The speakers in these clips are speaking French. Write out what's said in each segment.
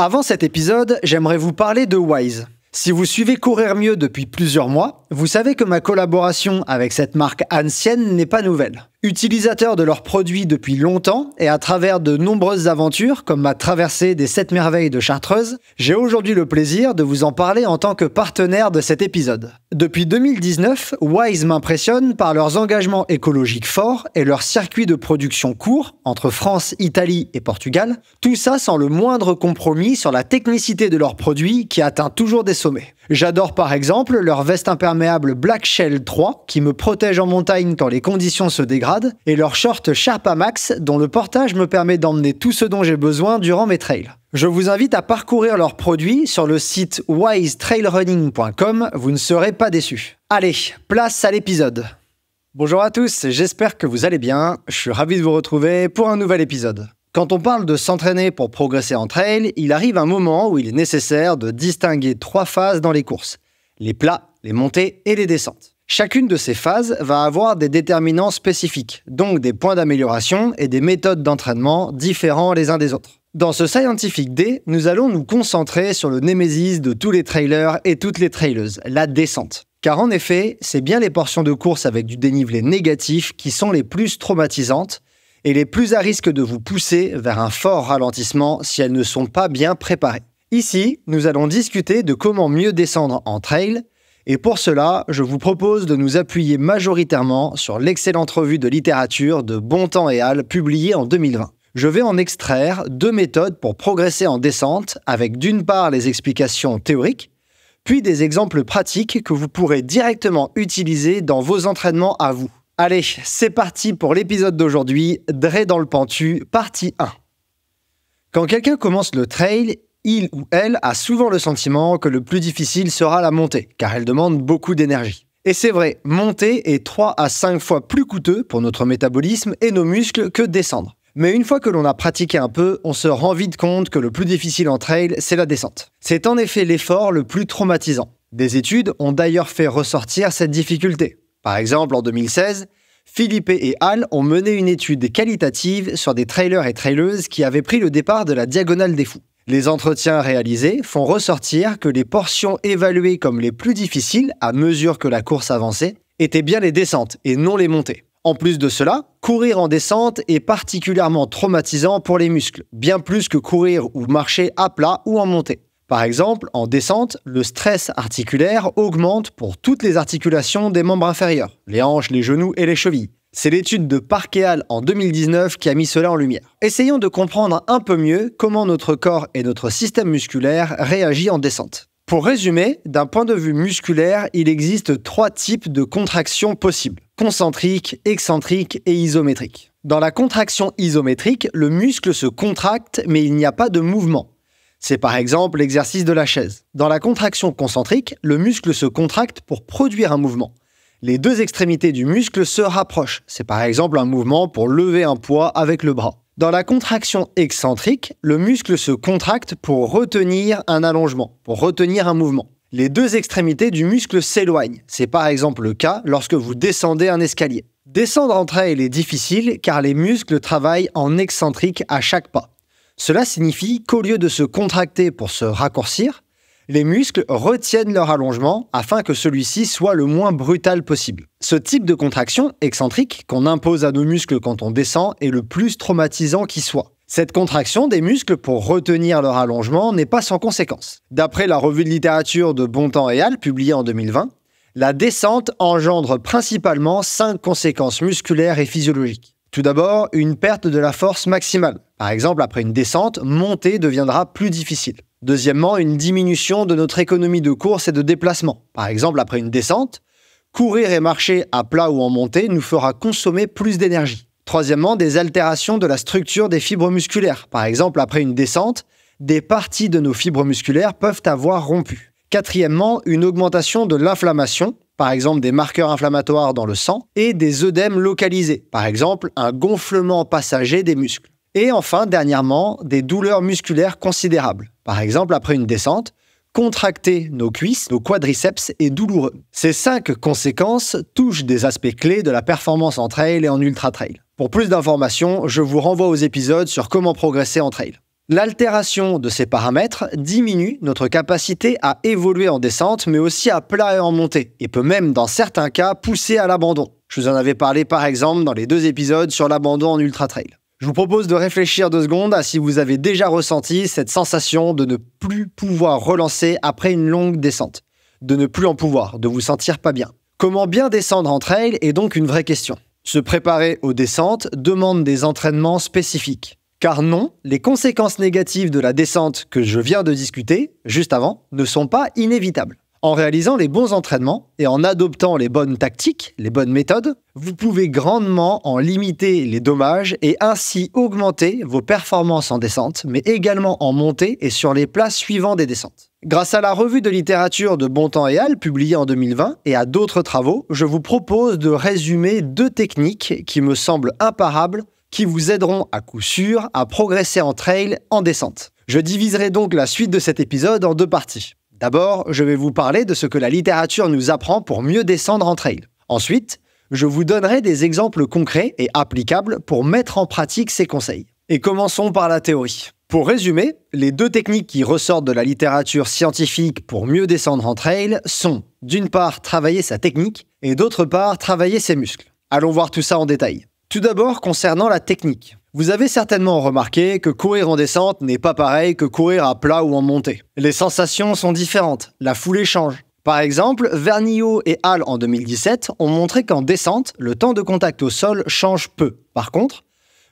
Avant cet épisode, j'aimerais vous parler de Wise. Si vous suivez Courir Mieux depuis plusieurs mois, vous savez que ma collaboration avec cette marque ancienne n'est pas nouvelle. Utilisateur de leurs produits depuis longtemps et à travers de nombreuses aventures comme ma traversée des 7 merveilles de Chartreuse, j'ai aujourd'hui le plaisir de vous en parler en tant que partenaire de cet épisode. Depuis 2019, Wise m'impressionne par leurs engagements écologiques forts et leur circuit de production court entre France, Italie et Portugal, tout ça sans le moindre compromis sur la technicité de leurs produits qui atteint toujours des sommets. J'adore par exemple leur veste imperméable Black Shell 3 qui me protège en montagne quand les conditions se dégradent et leur short Sherpa Max dont le portage me permet d'emmener tout ce dont j'ai besoin durant mes trails. Je vous invite à parcourir leurs produits sur le site wisetrailrunning.com, vous ne serez pas déçus. Allez, place à l'épisode. Bonjour à tous, j'espère que vous allez bien, je suis ravi de vous retrouver pour un nouvel épisode. Quand on parle de s'entraîner pour progresser en trail, il arrive un moment où il est nécessaire de distinguer 3 phases dans les courses. Les plats, les montées et les descentes. Chacune de ces phases va avoir des déterminants spécifiques, donc des points d'amélioration et des méthodes d'entraînement différents les uns des autres. Dans ce Scientific Day, nous allons nous concentrer sur le némésis de tous les trailers et toutes les traileuses, la descente. Car en effet, c'est bien les portions de course avec du dénivelé négatif qui sont les plus traumatisantes et les plus à risque de vous pousser vers un fort ralentissement si elles ne sont pas bien préparées. Ici, nous allons discuter de comment mieux descendre en trail, et pour cela, je vous propose de nous appuyer majoritairement sur l'excellente revue de littérature de Bontemps et al. Publiée en 2020. Je vais en extraire 2 méthodes pour progresser en descente, avec d'une part les explications théoriques, puis des exemples pratiques que vous pourrez directement utiliser dans vos entraînements à vous. Allez, c'est parti pour l'épisode d'aujourd'hui, Dre dans le Pentu, partie 1. Quand quelqu'un commence le trail, il ou elle a souvent le sentiment que le plus difficile sera la montée, car elle demande beaucoup d'énergie. Et c'est vrai, monter est 3 à 5 fois plus coûteux pour notre métabolisme et nos muscles que descendre. Mais une fois que l'on a pratiqué un peu, on se rend vite compte que le plus difficile en trail, c'est la descente. C'est en effet l'effort le plus traumatisant. Des études ont d'ailleurs fait ressortir cette difficulté. Par exemple, en 2016, Philippe et Al ont mené une étude qualitative sur des trailers et traileuses qui avaient pris le départ de la Diagonale des Fous. Les entretiens réalisés font ressortir que les portions évaluées comme les plus difficiles à mesure que la course avançait étaient bien les descentes et non les montées. En plus de cela, courir en descente est particulièrement traumatisant pour les muscles, bien plus que courir ou marcher à plat ou en montée. Par exemple, en descente, le stress articulaire augmente pour toutes les articulations des membres inférieurs, les hanches, les genoux et les chevilles. C'est l'étude de Park et al. En 2019 qui a mis cela en lumière. Essayons de comprendre un peu mieux comment notre corps et notre système musculaire réagissent en descente. Pour résumer, d'un point de vue musculaire, il existe 3 types de contractions possibles. Concentrique, excentrique et isométrique. Dans la contraction isométrique, le muscle se contracte mais il n'y a pas de mouvement. C'est par exemple l'exercice de la chaise. Dans la contraction concentrique, le muscle se contracte pour produire un mouvement. Les 2 extrémités du muscle se rapprochent. C'est par exemple un mouvement pour lever un poids avec le bras. Dans la contraction excentrique, le muscle se contracte pour retenir un allongement, pour retenir un mouvement. Les 2 extrémités du muscle s'éloignent. C'est par exemple le cas lorsque vous descendez un escalier. Descendre en trail est difficile car les muscles travaillent en excentrique à chaque pas. Cela signifie qu'au lieu de se contracter pour se raccourcir, les muscles retiennent leur allongement afin que celui-ci soit le moins brutal possible. Ce type de contraction excentrique qu'on impose à nos muscles quand on descend est le plus traumatisant qui soit. Cette contraction des muscles pour retenir leur allongement n'est pas sans conséquence. D'après la revue de littérature de Bontemps et al. Publiée en 2020, la descente engendre principalement 5 conséquences musculaires et physiologiques. Tout d'abord, une perte de la force maximale. Par exemple, après une descente, monter deviendra plus difficile. Deuxièmement, une diminution de notre économie de course et de déplacement. Par exemple, après une descente, courir et marcher à plat ou en montée nous fera consommer plus d'énergie. Troisièmement, des altérations de la structure des fibres musculaires. Par exemple, après une descente, des parties de nos fibres musculaires peuvent avoir rompu. Quatrièmement, une augmentation de l'inflammation, par exemple des marqueurs inflammatoires dans le sang, et des œdèmes localisés, par exemple un gonflement passager des muscles. Et enfin, dernièrement, des douleurs musculaires considérables. Par exemple, après une descente, contracter nos cuisses, nos quadriceps est douloureux. Ces 5 conséquences touchent des aspects clés de la performance en trail et en ultra-trail. Pour plus d'informations, je vous renvoie aux épisodes sur comment progresser en trail. L'altération de ces paramètres diminue notre capacité à évoluer en descente, mais aussi à plat et en montée, et peut même, dans certains cas, pousser à l'abandon. Je vous en avais parlé par exemple dans les 2 épisodes sur l'abandon en ultra-trail. Je vous propose de réfléchir 2 secondes à si vous avez déjà ressenti cette sensation de ne plus pouvoir relancer après une longue descente, de ne plus en pouvoir, de vous sentir pas bien. Comment bien descendre en trail est donc une vraie question. Se préparer aux descentes demande des entraînements spécifiques. Car non, les conséquences négatives de la descente que je viens de discuter, juste avant, ne sont pas inévitables. En réalisant les bons entraînements et en adoptant les bonnes tactiques, les bonnes méthodes, vous pouvez grandement en limiter les dommages et ainsi augmenter vos performances en descente, mais également en montée et sur les plats suivants des descentes. Grâce à la revue de littérature de Bontemps et al. Publiée en 2020 et à d'autres travaux, je vous propose de résumer 2 techniques qui me semblent imparables qui vous aideront à coup sûr à progresser en trail en descente. Je diviserai donc la suite de cet épisode en 2 parties. D'abord, je vais vous parler de ce que la littérature nous apprend pour mieux descendre en trail. Ensuite, je vous donnerai des exemples concrets et applicables pour mettre en pratique ces conseils. Et commençons par la théorie. Pour résumer, les 2 techniques qui ressortent de la littérature scientifique pour mieux descendre en trail sont, d'une part, travailler sa technique et d'autre part, travailler ses muscles. Allons voir tout ça en détail. Tout d'abord, concernant la technique. Vous avez certainement remarqué que courir en descente n'est pas pareil que courir à plat ou en montée. Les sensations sont différentes, la foulée change. Par exemple, Vernio et Hall en 2017 ont montré qu'en descente, le temps de contact au sol change peu. Par contre,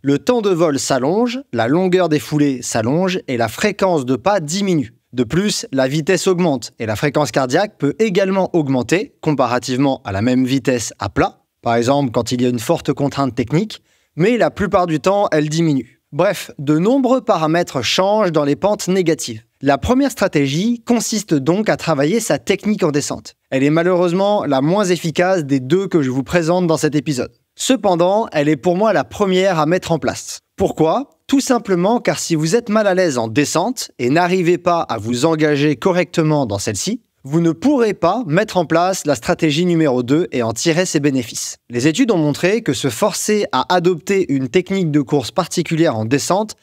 le temps de vol s'allonge, la longueur des foulées s'allonge et la fréquence de pas diminue. De plus, la vitesse augmente et la fréquence cardiaque peut également augmenter comparativement à la même vitesse à plat. Par exemple, quand il y a une forte contrainte technique, mais la plupart du temps, elle diminue. Bref, de nombreux paramètres changent dans les pentes négatives. La première stratégie consiste donc à travailler sa technique en descente. Elle est malheureusement la moins efficace des 2 que je vous présente dans cet épisode. Cependant, elle est pour moi la première à mettre en place. Pourquoi ? Tout simplement car si vous êtes mal à l'aise en descente et n'arrivez pas à vous engager correctement dans celle-ci, vous ne pourrez pas mettre en place la stratégie numéro 2 et en tirer ses bénéfices. Les études ont montré que se forcer à adopter une technique de course particulière en descente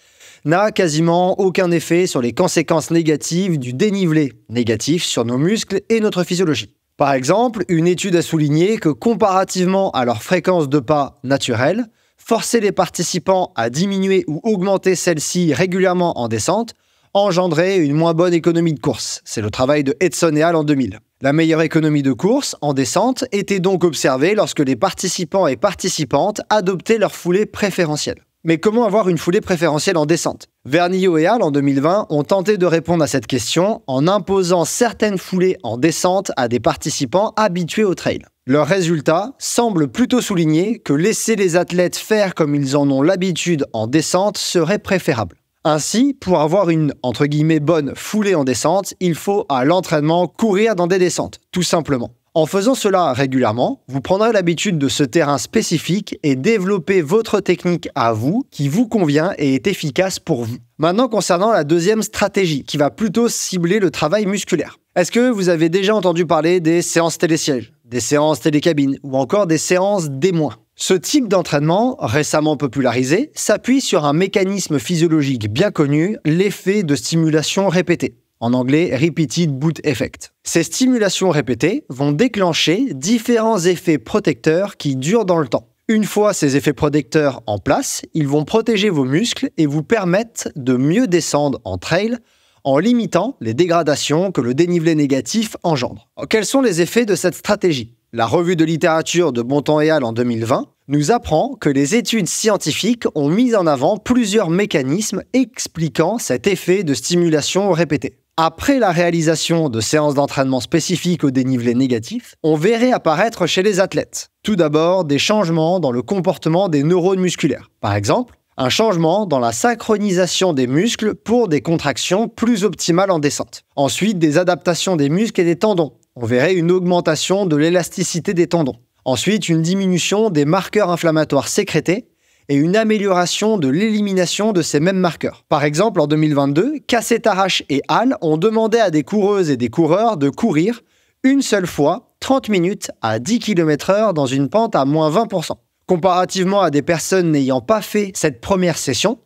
n'a quasiment aucun effet sur les conséquences négatives du dénivelé négatif sur nos muscles et notre physiologie. Par exemple, une étude a souligné que comparativement à leur fréquence de pas naturelle, forcer les participants à diminuer ou augmenter celle-ci régulièrement en descente engendrer une moins bonne économie de course. C'est le travail de Edson et al. En 2000. La meilleure économie de course, en descente, était donc observée lorsque les participants et participantes adoptaient leur foulée préférentielle. Mais comment avoir une foulée préférentielle en descente ? Vernio et al. En 2020 ont tenté de répondre à cette question en imposant certaines foulées en descente à des participants habitués au trail. Leurs résultats semblent plutôt souligner que laisser les athlètes faire comme ils en ont l'habitude en descente serait préférable. Ainsi, pour avoir une, entre guillemets, bonne foulée en descente, il faut à l'entraînement courir dans des descentes, tout simplement. En faisant cela régulièrement, vous prendrez l'habitude de ce terrain spécifique et développer votre technique à vous, qui vous convient et est efficace pour vous. Maintenant, concernant la deuxième stratégie, qui va plutôt cibler le travail musculaire. Est-ce que vous avez déjà entendu parler des séances télésièges, des séances télécabines ou encore des séances D-? Ce type d'entraînement, récemment popularisé, s'appuie sur un mécanisme physiologique bien connu, l'effet de stimulation répétée. En anglais, Repeated Boot Effect. Ces stimulations répétées vont déclencher différents effets protecteurs qui durent dans le temps. Une fois ces effets protecteurs en place, ils vont protéger vos muscles et vous permettre de mieux descendre en trail en limitant les dégradations que le dénivelé négatif engendre. Quels sont les effets de cette stratégie ? La revue de littérature de Bontemps et al. En 2020 nous apprend que les études scientifiques ont mis en avant plusieurs mécanismes expliquant cet effet de stimulation répétée. Après la réalisation de séances d'entraînement spécifiques au dénivelé négatif, on verrait apparaître chez les athlètes, tout d'abord des changements dans le comportement des neurones musculaires. Par exemple, un changement dans la synchronisation des muscles pour des contractions plus optimales en descente. Ensuite, des adaptations des muscles et des tendons. On verrait une augmentation de l'élasticité des tendons. Ensuite, une diminution des marqueurs inflammatoires sécrétés et une amélioration de l'élimination de ces mêmes marqueurs. Par exemple, en 2022, Cassetarache et Hall ont demandé à des coureuses et des coureurs de courir une seule fois 30 minutes à 10 km/h dans une pente à moins 20%. Comparativement à des personnes n'ayant pas fait cette première session,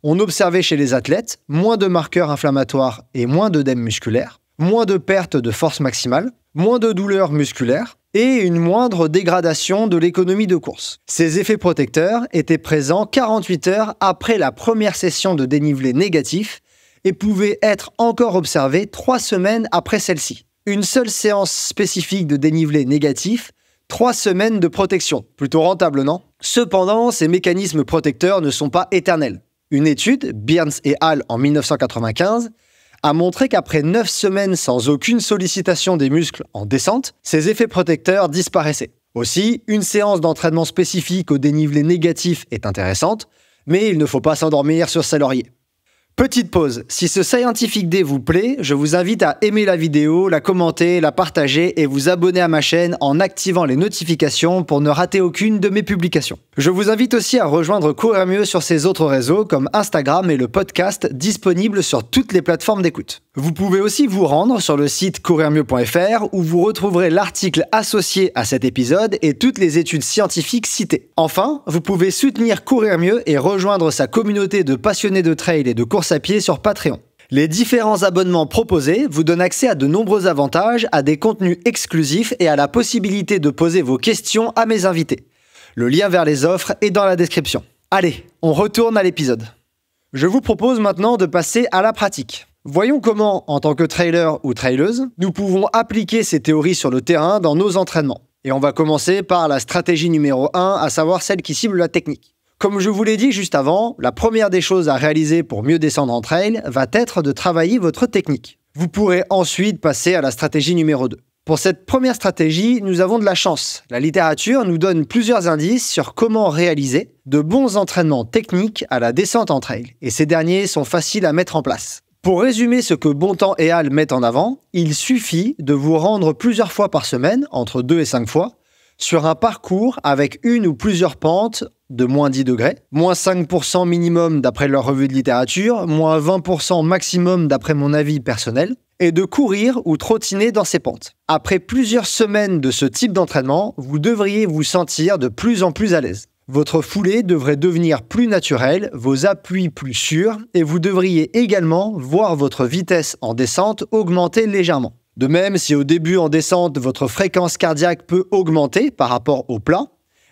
On observait chez les athlètes moins de marqueurs inflammatoires et moins d'œdème musculaire, moins de perte de force maximale, moins de douleurs musculaires et une moindre dégradation de l'économie de course. Ces effets protecteurs étaient présents 48 heures après la première session de dénivelé négatif et pouvaient être encore observés 3 semaines après celle-ci. Une seule séance spécifique de dénivelé négatif, 3 semaines de protection. Plutôt rentable, non? Cependant, ces mécanismes protecteurs ne sont pas éternels. Une étude, Byrnes et al. En 1995, a montré qu'après 9 semaines sans aucune sollicitation des muscles en descente, ces effets protecteurs disparaissaient. Aussi, une séance d'entraînement spécifique au dénivelé négatif est intéressante, mais il ne faut pas s'endormir sur ses lauriers. Petite pause, si ce Scientific Day vous plaît, je vous invite à aimer la vidéo, la commenter, la partager et vous abonner à ma chaîne en activant les notifications pour ne rater aucune de mes publications. Je vous invite aussi à rejoindre Courir Mieux sur ses autres réseaux comme Instagram et le podcast disponible sur toutes les plateformes d'écoute. Vous pouvez aussi vous rendre sur le site courirmieux.fr où vous retrouverez l'article associé à cet épisode et toutes les études scientifiques citées. Enfin, vous pouvez soutenir Courir Mieux et rejoindre sa communauté de passionnés de trail et de course à pied sur Patreon. Les différents abonnements proposés vous donnent accès à de nombreux avantages, à des contenus exclusifs et à la possibilité de poser vos questions à mes invités. Le lien vers les offres est dans la description. Allez, on retourne à l'épisode. Je vous propose maintenant de passer à la pratique. Voyons comment, en tant que trailer ou traileuse, nous pouvons appliquer ces théories sur le terrain dans nos entraînements. Et on va commencer par la stratégie numéro 1, à savoir celle qui cible la technique. Comme je vous l'ai dit juste avant, la première des choses à réaliser pour mieux descendre en trail va être de travailler votre technique. Vous pourrez ensuite passer à la stratégie numéro 2. Pour cette première stratégie, nous avons de la chance. La littérature nous donne plusieurs indices sur comment réaliser de bons entraînements techniques à la descente en trail, et ces derniers sont faciles à mettre en place. Pour résumer ce que Bontemps et al. Mettent en avant, il suffit de vous rendre plusieurs fois par semaine, entre 2 et 5 fois, sur un parcours avec une ou plusieurs pentes de moins 10 degrés, moins 5% minimum d'après leur revue de littérature, moins 20% maximum d'après mon avis personnel, et de courir ou trottiner dans ces pentes. Après plusieurs semaines de ce type d'entraînement, vous devriez vous sentir de plus en plus à l'aise. Votre foulée devrait devenir plus naturelle, vos appuis plus sûrs, et vous devriez également voir votre vitesse en descente augmenter légèrement. De même, si au début en descente, votre fréquence cardiaque peut augmenter par rapport au plat,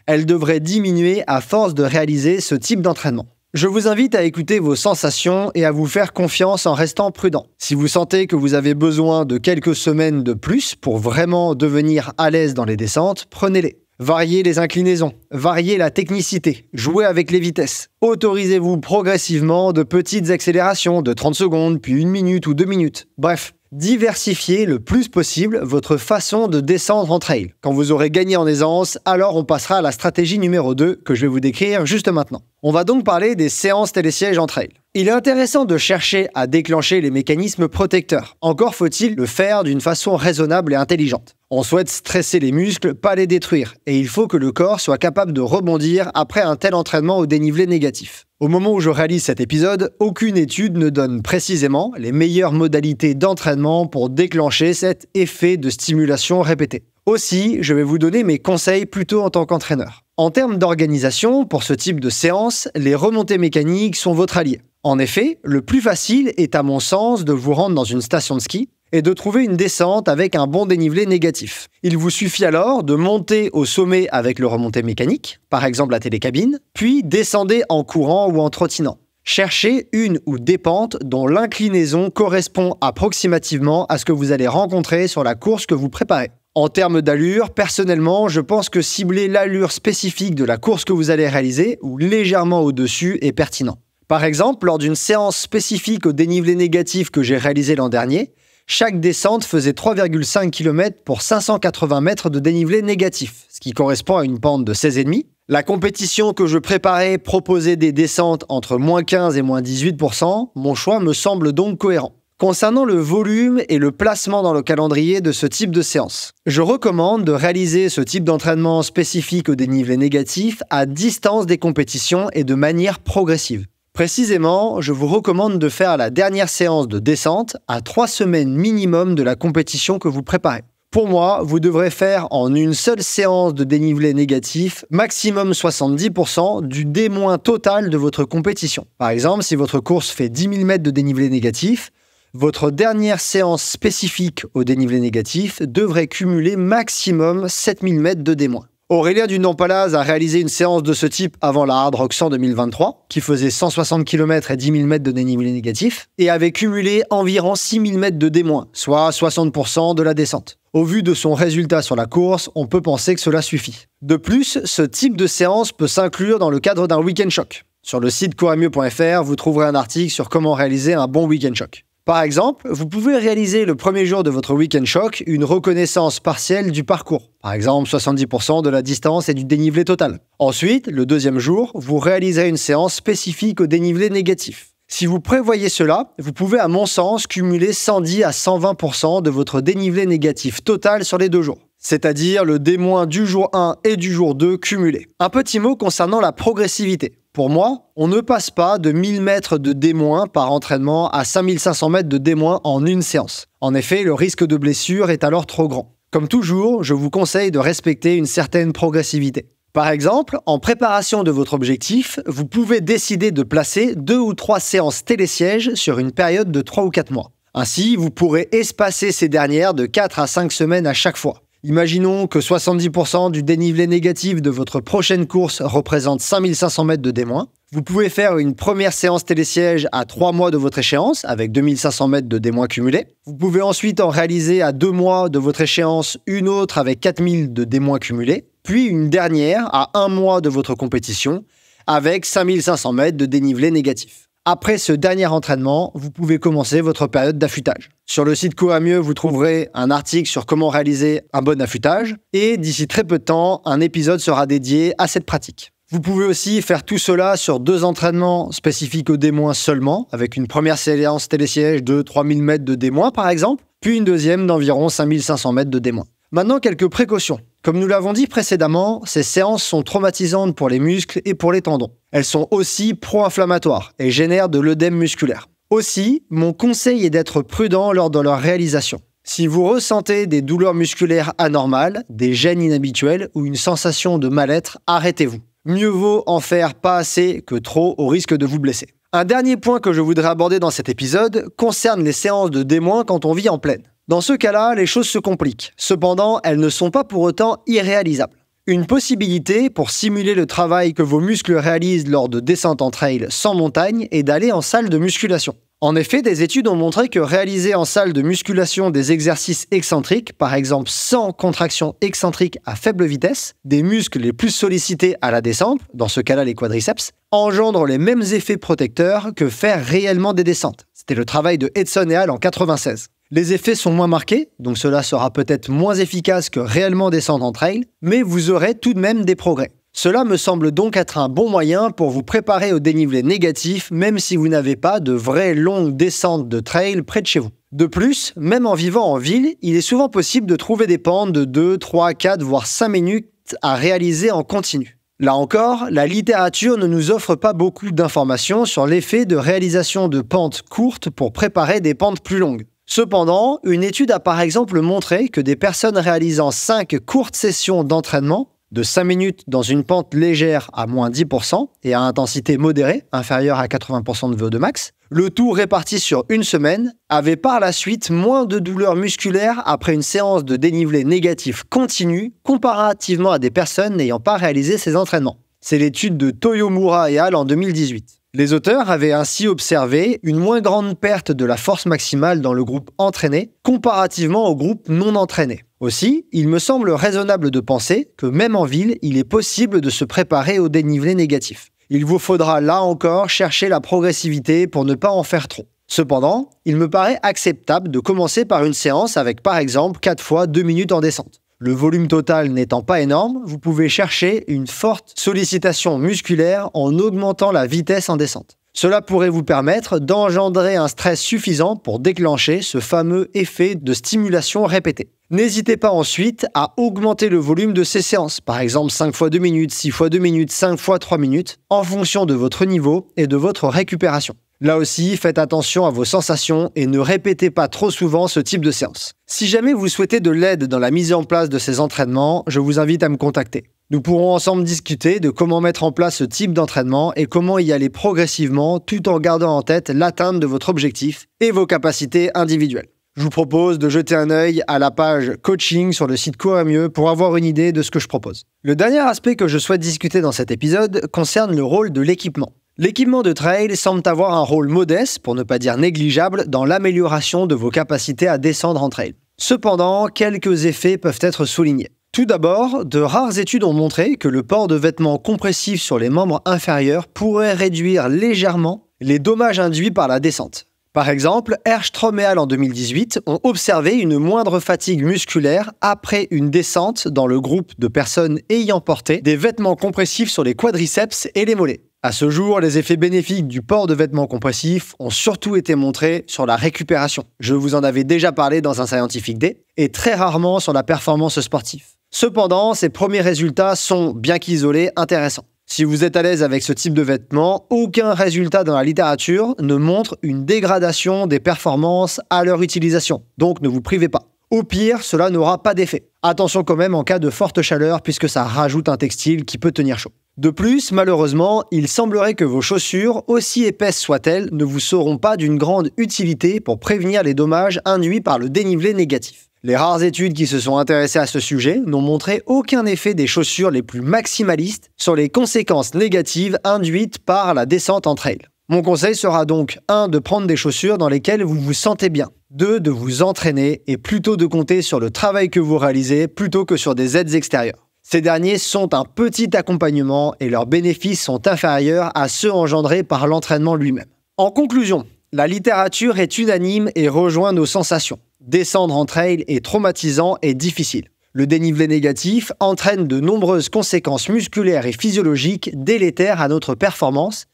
elle devrait diminuer à force de réaliser ce type d'entraînement. Je vous invite à écouter vos sensations et à vous faire confiance en restant prudent. Si vous sentez que vous avez besoin de quelques semaines de plus pour vraiment devenir à l'aise dans les descentes, prenez-les. Variez les inclinaisons, variez la technicité, jouez avec les vitesses. Autorisez-vous progressivement de petites accélérations de 30 secondes, puis 1 minute ou 2 minutes. Bref, diversifiez le plus possible votre façon de descendre en trail. Quand vous aurez gagné en aisance, alors on passera à la stratégie numéro 2 que je vais vous décrire juste maintenant. On va donc parler des séances télésièges en trail. Il est intéressant de chercher à déclencher les mécanismes protecteurs. Encore faut-il le faire d'une façon raisonnable et intelligente. On souhaite stresser les muscles, pas les détruire, et il faut que le corps soit capable de rebondir après un tel entraînement au dénivelé négatif. Au moment où je réalise cet épisode, aucune étude ne donne précisément les meilleures modalités d'entraînement pour déclencher cet effet de stimulation répétée. Aussi, je vais vous donner mes conseils plutôt en tant qu'entraîneur. En termes d'organisation, pour ce type de séance, les remontées mécaniques sont votre allié. En effet, le plus facile est à mon sens de vous rendre dans une station de ski et de trouver une descente avec un bon dénivelé négatif. Il vous suffit alors de monter au sommet avec le remonté mécanique, par exemple la télécabine, puis descendez en courant ou en trottinant. Cherchez une ou des pentes dont l'inclinaison correspond approximativement à ce que vous allez rencontrer sur la course que vous préparez. En termes d'allure, personnellement, je pense que cibler l'allure spécifique de la course que vous allez réaliser ou légèrement au-dessus est pertinent. Par exemple, lors d'une séance spécifique au dénivelé négatif que j'ai réalisé l'an dernier, chaque descente faisait 3,5 km pour 580 mètres de dénivelé négatif, ce qui correspond à une pente de 16,5. La compétition que je préparais proposait des descentes entre moins 15 et moins 18%, mon choix me semble donc cohérent. Concernant le volume et le placement dans le calendrier de ce type de séance, je recommande de réaliser ce type d'entraînement spécifique au dénivelé négatif à distance des compétitions et de manière progressive. Précisément, je vous recommande de faire la dernière séance de descente à 3 semaines minimum de la compétition que vous préparez. Pour moi, vous devrez faire en une seule séance de dénivelé négatif maximum 70% du D- total de votre compétition. Par exemple, si votre course fait 10 000 mètres de dénivelé négatif, votre dernière séance spécifique au dénivelé négatif devrait cumuler maximum 7 000 mètres de D-. Aurélien du Nampalaz a réalisé une séance de ce type avant la Hard Rock 100 2023, qui faisait 160 km et 10 000 mètres de dénivelé négatif, et avait cumulé environ 6 000 mètres de D-, soit 60% de la descente. Au vu de son résultat sur la course, on peut penser que cela suffit. De plus, ce type de séance peut s'inclure dans le cadre d'un week-end choc. Sur le site couremieux.fr, vous trouverez un article sur comment réaliser un bon week-end choc. Par exemple, vous pouvez réaliser le premier jour de votre week-end choc une reconnaissance partielle du parcours. Par exemple, 70% de la distance et du dénivelé total. Ensuite, le deuxième jour, vous réaliserez une séance spécifique au dénivelé négatif. Si vous prévoyez cela, vous pouvez à mon sens cumuler 110 à 120% de votre dénivelé négatif total sur les 2 jours. C'est-à-dire le D- du jour 1 et du jour 2 cumulé. Un petit mot concernant la progressivité. Pour moi, on ne passe pas de 1000 mètres de D- par entraînement à 5500 mètres de D- en une séance. En effet, le risque de blessure est alors trop grand. Comme toujours, je vous conseille de respecter une certaine progressivité. Par exemple, en préparation de votre objectif, vous pouvez décider de placer 2 ou 3 séances télésièges sur une période de 3 ou 4 mois. Ainsi, vous pourrez espacer ces dernières de 4 à 5 semaines à chaque fois. Imaginons que 70% du dénivelé négatif de votre prochaine course représente 5500 mètres de D-. Vous pouvez faire une première séance télésiège à 3 mois de votre échéance avec 2500 mètres de D- cumulés. Vous pouvez ensuite en réaliser à 2 mois de votre échéance une autre avec 4000 de D- cumulés, puis une dernière à 1 mois de votre compétition avec 5500 mètres de dénivelé négatif. Après ce dernier entraînement, vous pouvez commencer votre période d'affûtage. Sur le site Courir Mieux, vous trouverez un article sur comment réaliser un bon affûtage et d'ici très peu de temps, un épisode sera dédié à cette pratique. Vous pouvez aussi faire tout cela sur 2 entraînements spécifiques au D- seulement, avec une première séance télésiège de 3000 mètres de D- par exemple, puis une deuxième d'environ 5500 mètres de D-. Maintenant, quelques précautions. Comme nous l'avons dit précédemment, ces séances sont traumatisantes pour les muscles et pour les tendons. Elles sont aussi pro-inflammatoires et génèrent de l'œdème musculaire. Aussi, mon conseil est d'être prudent lors de leur réalisation. Si vous ressentez des douleurs musculaires anormales, des gênes inhabituelles ou une sensation de mal-être, arrêtez-vous. Mieux vaut en faire pas assez que trop au risque de vous blesser. Un dernier point que je voudrais aborder dans cet épisode concerne les séances de D- quand on vit en plaine. Dans ce cas-là, les choses se compliquent. Cependant, elles ne sont pas pour autant irréalisables. Une possibilité pour simuler le travail que vos muscles réalisent lors de descentes en trail sans montagne est d'aller en salle de musculation. En effet, des études ont montré que réaliser en salle de musculation des exercices excentriques, par exemple sans contraction excentrique à faible vitesse, des muscles les plus sollicités à la descente, dans ce cas-là les quadriceps, engendre les mêmes effets protecteurs que faire réellement des descentes. C'était le travail de Edson et al. En 1996. Les effets sont moins marqués, donc cela sera peut-être moins efficace que réellement descendre en trail, mais vous aurez tout de même des progrès. Cela me semble donc être un bon moyen pour vous préparer au dénivelé négatif, même si vous n'avez pas de vraies longues descentes de trail près de chez vous. De plus, même en vivant en ville, il est souvent possible de trouver des pentes de 2, 3, 4, voire 5 minutes à réaliser en continu. Là encore, la littérature ne nous offre pas beaucoup d'informations sur l'effet de réalisation de pentes courtes pour préparer des pentes plus longues. Cependant, une étude a par exemple montré que des personnes réalisant 5 courtes sessions d'entraînement de 5 minutes dans une pente légère à moins 10% et à intensité modérée, inférieure à 80% de VO2 max, le tout réparti sur une semaine, avaient par la suite moins de douleurs musculaires après une séance de dénivelé négatif continu comparativement à des personnes n'ayant pas réalisé ces entraînements. C'est l'étude de Toyomura et al. En 2018. Les auteurs avaient ainsi observé une moins grande perte de la force maximale dans le groupe entraîné comparativement au groupe non entraîné. Aussi, il me semble raisonnable de penser que même en ville, il est possible de se préparer au dénivelé négatif. Il vous faudra là encore chercher la progressivité pour ne pas en faire trop. Cependant, il me paraît acceptable de commencer par une séance avec par exemple 4 fois 2 minutes en descente. Le volume total n'étant pas énorme, vous pouvez chercher une forte sollicitation musculaire en augmentant la vitesse en descente. Cela pourrait vous permettre d'engendrer un stress suffisant pour déclencher ce fameux effet de stimulation répétée. N'hésitez pas ensuite à augmenter le volume de ces séances, par exemple 5 fois 2 minutes, 6 fois 2 minutes, 5 fois 3 minutes, en fonction de votre niveau et de votre récupération. Là aussi, faites attention à vos sensations et ne répétez pas trop souvent ce type de séance. Si jamais vous souhaitez de l'aide dans la mise en place de ces entraînements, je vous invite à me contacter. Nous pourrons ensemble discuter de comment mettre en place ce type d'entraînement et comment y aller progressivement tout en gardant en tête l'atteinte de votre objectif et vos capacités individuelles. Je vous propose de jeter un œil à la page coaching sur le site Courir Mieux pour avoir une idée de ce que je propose. Le dernier aspect que je souhaite discuter dans cet épisode concerne le rôle de l'équipement. L'équipement de trail semble avoir un rôle modeste, pour ne pas dire négligeable, dans l'amélioration de vos capacités à descendre en trail. Cependant, quelques effets peuvent être soulignés. Tout d'abord, de rares études ont montré que le port de vêtements compressifs sur les membres inférieurs pourrait réduire légèrement les dommages induits par la descente. Par exemple, Herstrom et al. En 2018 ont observé une moindre fatigue musculaire après une descente dans le groupe de personnes ayant porté des vêtements compressifs sur les quadriceps et les mollets. À ce jour, les effets bénéfiques du port de vêtements compressifs ont surtout été montrés sur la récupération. Je vous en avais déjà parlé dans un Scientific Day, et très rarement sur la performance sportive. Cependant, ces premiers résultats sont, bien qu'isolés, intéressants. Si vous êtes à l'aise avec ce type de vêtements, aucun résultat dans la littérature ne montre une dégradation des performances à leur utilisation. Donc ne vous privez pas. Au pire, cela n'aura pas d'effet. Attention quand même en cas de forte chaleur puisque ça rajoute un textile qui peut tenir chaud. De plus, malheureusement, il semblerait que vos chaussures, aussi épaisses soient-elles, ne vous seront pas d'une grande utilité pour prévenir les dommages induits par le dénivelé négatif. Les rares études qui se sont intéressées à ce sujet n'ont montré aucun effet des chaussures les plus maximalistes sur les conséquences négatives induites par la descente en trail. Mon conseil sera donc 1. De prendre des chaussures dans lesquelles vous vous sentez bien. 2. De vous entraîner et plutôt de compter sur le travail que vous réalisez plutôt que sur des aides extérieures. Ces derniers sont un petit accompagnement et leurs bénéfices sont inférieurs à ceux engendrés par l'entraînement lui-même. En conclusion, la littérature est unanime et rejoint nos sensations. Descendre en trail est traumatisant et difficile. Le dénivelé négatif entraîne de nombreuses conséquences musculaires et physiologiques délétères à notre performance,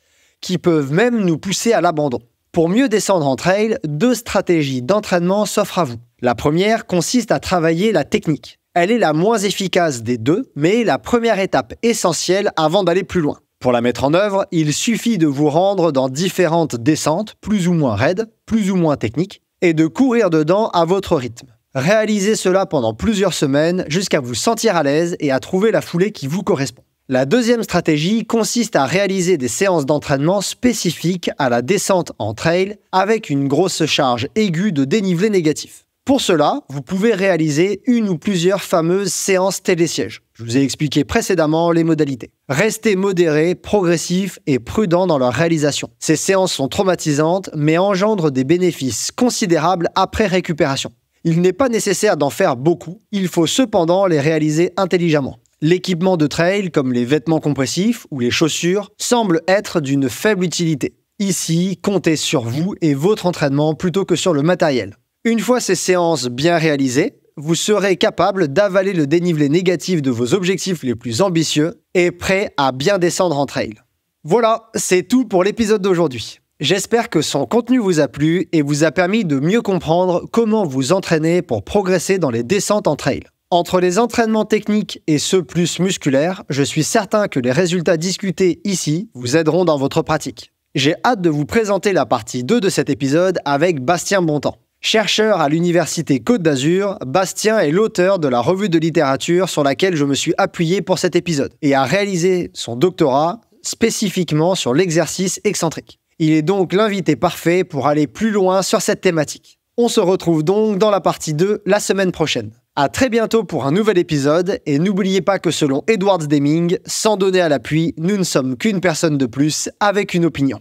qui peuvent même nous pousser à l'abandon. Pour mieux descendre en trail, 2 stratégies d'entraînement s'offrent à vous. La première consiste à travailler la technique. Elle est la moins efficace des deux, mais la première étape essentielle avant d'aller plus loin. Pour la mettre en œuvre, il suffit de vous rendre dans différentes descentes, plus ou moins raides, plus ou moins techniques, et de courir dedans à votre rythme. Réalisez cela pendant plusieurs semaines jusqu'à vous sentir à l'aise et à trouver la foulée qui vous correspond. La deuxième stratégie consiste à réaliser des séances d'entraînement spécifiques à la descente en trail avec une grosse charge aiguë de dénivelé négatif. Pour cela, vous pouvez réaliser une ou plusieurs fameuses séances télésièges. Je vous ai expliqué précédemment les modalités. Restez modéré, progressif et prudent dans leur réalisation. Ces séances sont traumatisantes, mais engendrent des bénéfices considérables après récupération. Il n'est pas nécessaire d'en faire beaucoup, il faut cependant les réaliser intelligemment. L'équipement de trail, comme les vêtements compressifs ou les chaussures, semble être d'une faible utilité. Ici, comptez sur vous et votre entraînement plutôt que sur le matériel. Une fois ces séances bien réalisées, vous serez capable d'avaler le dénivelé négatif de vos objectifs les plus ambitieux et prêt à bien descendre en trail. Voilà, c'est tout pour l'épisode d'aujourd'hui. J'espère que son contenu vous a plu et vous a permis de mieux comprendre comment vous entraîner pour progresser dans les descentes en trail. Entre les entraînements techniques et ceux plus musculaires, je suis certain que les résultats discutés ici vous aideront dans votre pratique. J'ai hâte de vous présenter la partie 2 de cet épisode avec Bastien Bontemps. Chercheur à l'Université Côte d'Azur, Bastien est l'auteur de la revue de littérature sur laquelle je me suis appuyé pour cet épisode et a réalisé son doctorat spécifiquement sur l'exercice excentrique. Il est donc l'invité parfait pour aller plus loin sur cette thématique. On se retrouve donc dans la partie 2 la semaine prochaine. À très bientôt pour un nouvel épisode et n'oubliez pas que selon Edwards Deming, sans donner à l'appui, nous ne sommes qu'une personne de plus avec une opinion.